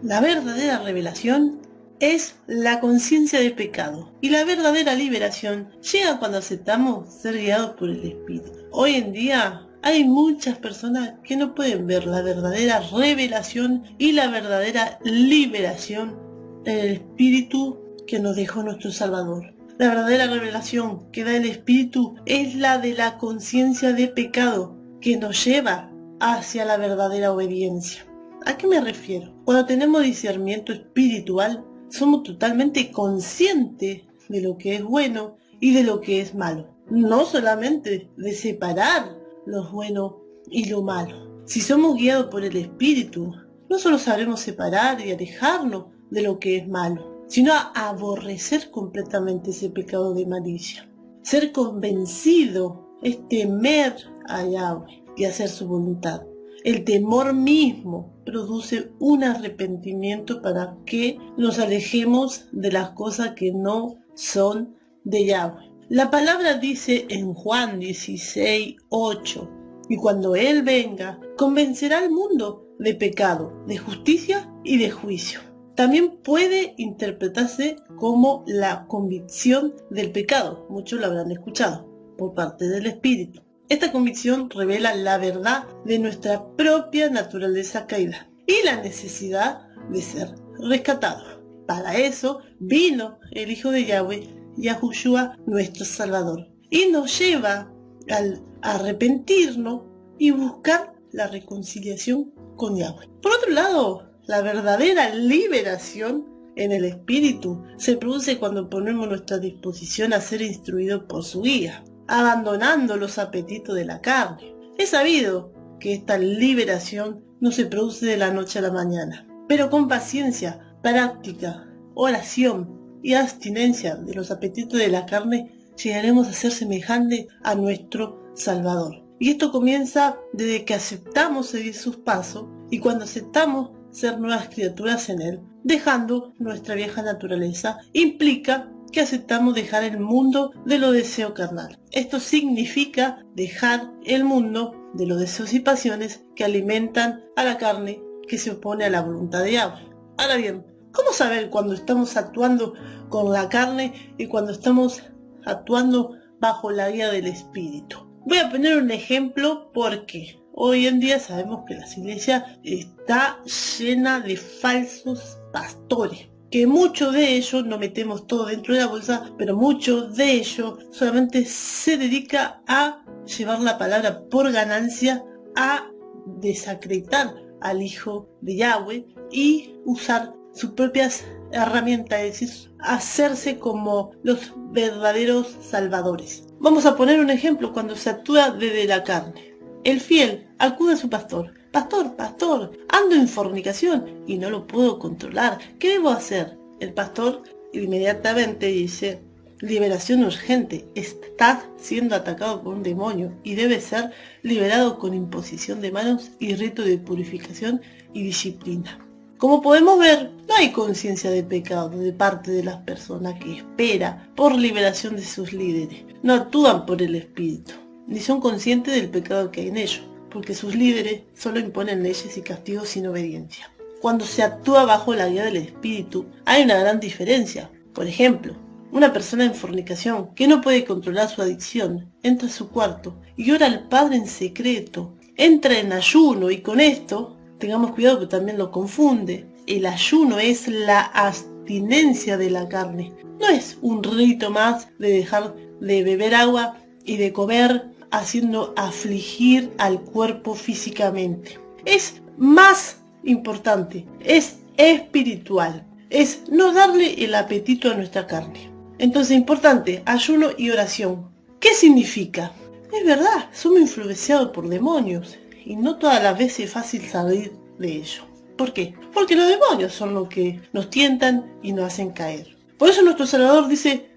La verdadera revelación es la conciencia de pecado, y la verdadera liberación llega cuando aceptamos ser guiados por el Espíritu. Hoy en día hay muchas personas que no pueden ver la verdadera revelación y la verdadera liberación en el Espíritu que nos dejó nuestro Salvador. La verdadera revelación que da el Espíritu es la de la conciencia de pecado, que nos lleva hacia la verdadera obediencia. ¿A qué me refiero? Cuando tenemos discernimiento espiritual, somos totalmente conscientes de lo que es bueno y de lo que es malo. No solamente de separar lo bueno y lo malo. Si somos guiados por el Espíritu, no solo sabremos separar y alejarnos de lo que es malo, sino a aborrecer completamente ese pecado de malicia. Ser convencido es temer a Yahweh y hacer su voluntad. El temor mismo produce un arrepentimiento para que nos alejemos de las cosas que no son de Yahweh. La palabra dice en Juan 16:8, y cuando Él venga, convencerá al mundo de pecado, de justicia y de juicio. También puede interpretarse como la convicción del pecado, muchos lo habrán escuchado, por parte del Espíritu. Esta convicción revela la verdad de nuestra propia naturaleza caída y la necesidad de ser rescatados. Para eso vino el Hijo de Yahweh, Yahushua, nuestro Salvador, y nos lleva al arrepentirnos y buscar la reconciliación con Yahweh. Por otro lado, la verdadera liberación en el Espíritu se produce cuando ponemos nuestra disposición a ser instruidos por su guía, abandonando los apetitos de la carne. Es sabido que esta liberación no se produce de la noche a la mañana, pero con paciencia, práctica, oración y abstinencia de los apetitos de la carne, llegaremos a ser semejantes a nuestro Salvador. Y esto comienza desde que aceptamos seguir sus pasos y cuando aceptamos ser nuevas criaturas en Él, dejando nuestra vieja naturaleza, implica que aceptamos dejar el mundo de los deseos carnales. Esto significa dejar el mundo de los deseos y pasiones que alimentan a la carne que se opone a la voluntad de Yahweh. Ahora bien, ¿cómo saber cuando estamos actuando con la carne y cuando estamos actuando bajo la guía del Espíritu? Voy a poner un ejemplo porque hoy en día sabemos que la iglesia está llena de falsos pastores, que muchos de ellos, no metemos todo dentro de la bolsa, pero muchos de ellos solamente se dedica a llevar la palabra por ganancia, a desacreditar al Hijo de Yahweh y usar sus propias herramientas, es decir, hacerse como los verdaderos salvadores. Vamos a poner un ejemplo cuando se actúa desde la carne. El fiel acude a su pastor. Pastor, ando en fornicación y no lo puedo controlar. ¿Qué debo hacer? El pastor inmediatamente dice, liberación urgente. Estás siendo atacado por un demonio y debe ser liberado con imposición de manos y rito de purificación y disciplina. Como podemos ver, no hay conciencia de pecado de parte de las personas que esperan por liberación de sus líderes. No actúan por el Espíritu, ni son conscientes del pecado que hay en ellos, porque sus líderes solo imponen leyes y castigos sin obediencia. Cuando se actúa bajo la guía del Espíritu, hay una gran diferencia. Por ejemplo, una persona en fornicación que no puede controlar su adicción, entra a su cuarto y ora al Padre en secreto, entra en ayuno y con esto, tengamos cuidado que también lo confunde, el ayuno es la abstinencia de la carne, no es un rito más de dejar de beber agua y de comer, haciendo afligir al cuerpo físicamente. Es más importante, es espiritual, es no darle el apetito a nuestra carne. Entonces, importante, ayuno y oración. ¿Qué significa? Es verdad, somos influenciados por demonios y no todas las veces es fácil salir de ello. ¿Por qué? Porque los demonios son los que nos tientan y nos hacen caer. Por eso nuestro Salvador dice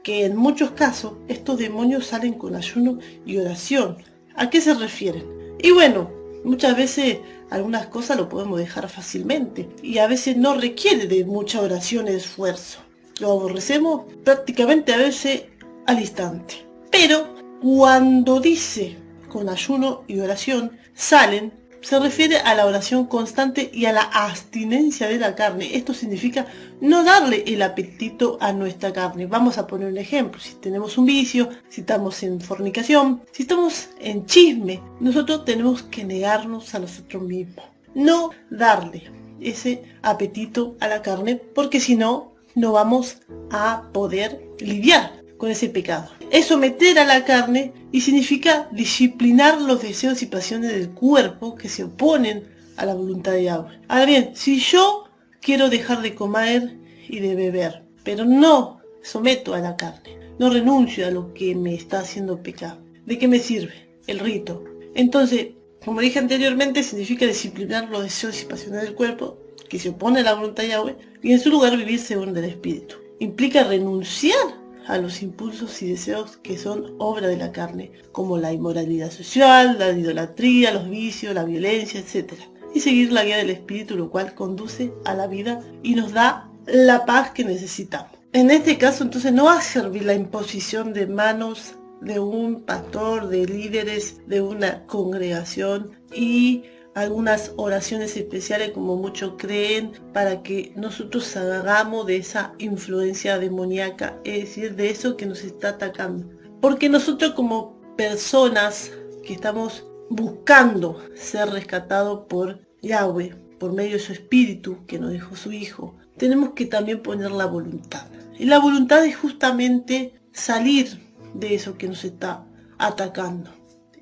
que en muchos casos estos demonios salen con ayuno y oración. ¿A qué se refieren? Y bueno, muchas veces algunas cosas lo podemos dejar fácilmente y a veces no requiere de mucha oración y esfuerzo. Lo aborrecemos prácticamente a veces al instante. Pero cuando dice con ayuno y oración, salen se refiere a la oración constante y a la abstinencia de la carne. Esto significa no darle el apetito a nuestra carne. Vamos a poner un ejemplo. Si tenemos un vicio, si estamos en fornicación, si estamos en chisme, nosotros tenemos que negarnos a nosotros mismos. No darle ese apetito a la carne, porque si no, no vamos a poder lidiar con ese pecado. Es someter a la carne y significa disciplinar los deseos y pasiones del cuerpo que se oponen a la voluntad de Yahweh. Ahora bien, si yo quiero dejar de comer y de beber, pero no someto a la carne, no renuncio a lo que me está haciendo pecar, ¿de qué me sirve el rito? Entonces, como dije anteriormente, significa disciplinar los deseos y pasiones del cuerpo que se opone a la voluntad de Yahweh y en su lugar vivir según el Espíritu. Implica renunciar a los impulsos y deseos que son obra de la carne, como la inmoralidad social, la idolatría, los vicios, la violencia, etc. Y seguir la guía del Espíritu, lo cual conduce a la vida y nos da la paz que necesitamos. En este caso, entonces, no va a servir la imposición de manos de un pastor, de líderes de una congregación y algunas oraciones especiales, como muchos creen, para que nosotros hagamos de esa influencia demoníaca, es decir, de eso que nos está atacando. Porque nosotros como personas que estamos buscando ser rescatados por Yahweh, por medio de su espíritu que nos dejó su Hijo, tenemos que también poner la voluntad. Y la voluntad es justamente salir de eso que nos está atacando,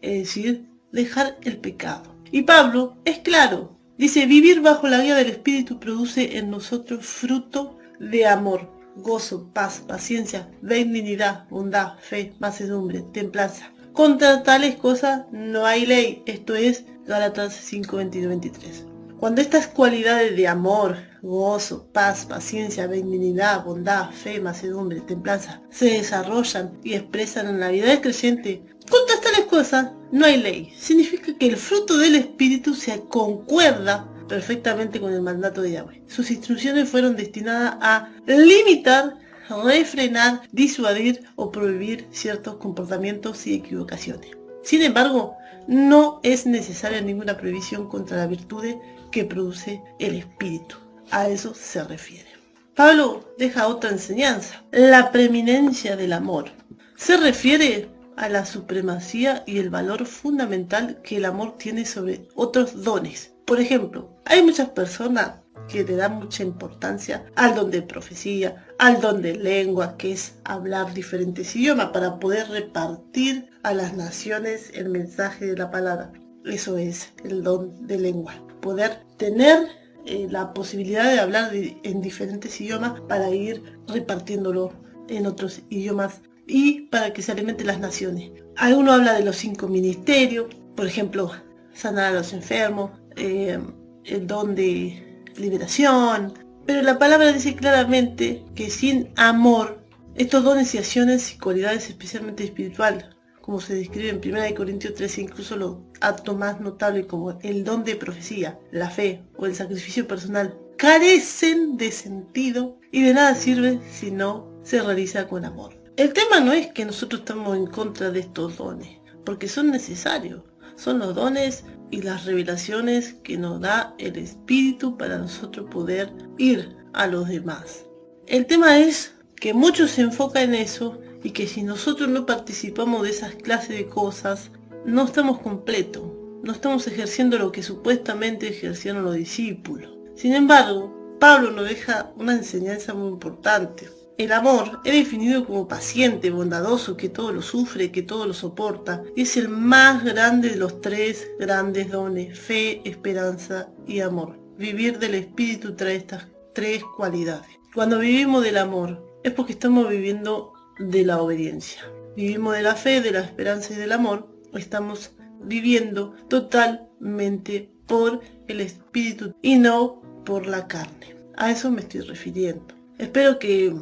es decir, dejar el pecado. Y Pablo es claro, dice: vivir bajo la guía del Espíritu produce en nosotros fruto de amor, gozo, paz, paciencia, benignidad, bondad, fe, mansedumbre, templanza. Contra tales cosas no hay ley. Esto es Gálatas 5, 22, 23. Cuando estas cualidades de amor, gozo, paz, paciencia, benignidad, bondad, fe, mansedumbre, templanza se desarrollan y expresan en la vida del creyente, contra tales cosas no hay ley. Significa que el fruto del Espíritu se concuerda perfectamente con el mandato de Yahweh. Sus instrucciones fueron destinadas a limitar, refrenar, disuadir o prohibir ciertos comportamientos y equivocaciones. Sin embargo, no es necesaria ninguna prohibición contra la virtud que produce el Espíritu. A eso se refiere. Pablo deja otra enseñanza: la preeminencia del amor. Se refiere a la supremacía y el valor fundamental que el amor tiene sobre otros dones. Por ejemplo, hay muchas personas que le dan mucha importancia al don de profecía, al don de lengua, que es hablar diferentes idiomas para poder repartir a las naciones el mensaje de la palabra. Eso es el don de lengua, poder tener la posibilidad de hablar en diferentes idiomas para ir repartiéndolo en otros idiomas y para que se alimenten las naciones. Alguno habla de los 5 ministerios, por ejemplo, sanar a los enfermos, el don de liberación, pero la palabra dice claramente que sin amor, estos dones y acciones y cualidades especialmente espirituales, como se describe en 1 Corintios 13, incluso los actos más notables como el don de profecía, la fe o el sacrificio personal, carecen de sentido y de nada sirve si no se realiza con amor. El tema no es que nosotros estamos en contra de estos dones, porque son necesarios. Son los dones y las revelaciones que nos da el Espíritu para nosotros poder ir a los demás. El tema es que muchos se enfocan en eso y que si nosotros no participamos de esas clases de cosas, no estamos completos, no estamos ejerciendo lo que supuestamente ejercieron los discípulos. Sin embargo, Pablo nos deja una enseñanza muy importante. El amor es definido como paciente, bondadoso, que todo lo sufre, que todo lo soporta. Es el más grande de los 3 grandes dones: fe, esperanza y amor. Vivir del Espíritu trae estas 3 cualidades. Cuando vivimos del amor, es porque estamos viviendo de la obediencia. Vivimos de la fe, de la esperanza y del amor. Estamos viviendo totalmente por el Espíritu y no por la carne. A eso me estoy refiriendo. Espero que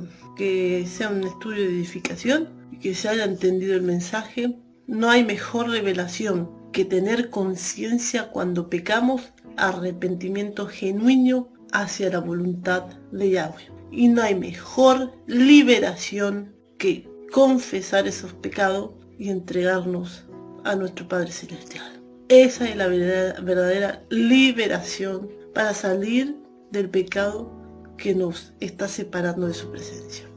sea un estudio de edificación y que se haya entendido el mensaje. No hay mejor revelación que tener conciencia cuando pecamos, arrepentimiento genuino hacia la voluntad de Yahweh. Y no hay mejor liberación que confesar esos pecados y entregarnos a nuestro Padre Celestial. Esa es la verdadera liberación para salir del pecado que nos está separando de su presencia.